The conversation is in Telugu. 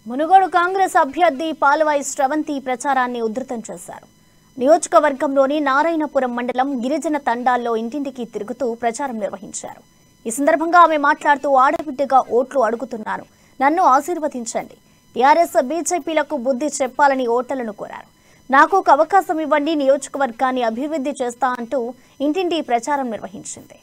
మునుగోడు కాంగ్రెస్ అభ్యర్థి పాలవాయి శ్రవంతి ప్రచారాన్ని ఉధృతం చేశారు. నియోజకవర్గంలోని నారాయణపురం మండలం గిరిజన తండాల్లో ఇంటింటికి తిరుగుతూ ప్రచారం నిర్వహించారు. ఈ సందర్భంగా ఆమె మాట్లాడుతూ ఆడబిడ్డగా ఓట్లు అడుగుతున్నాను, నన్ను ఆశీర్వదించండి, టీఆర్ఎస్ బీజేపీలకు బుద్ధి చెప్పాలని ఓటర్లను కోరారు. నాకు ఒక అవకాశం ఇవ్వండి, నియోజకవర్గాన్ని అభివృద్ధి చేస్తా అంటూ ఇంటింటి ప్రచారం నిర్వహించింది.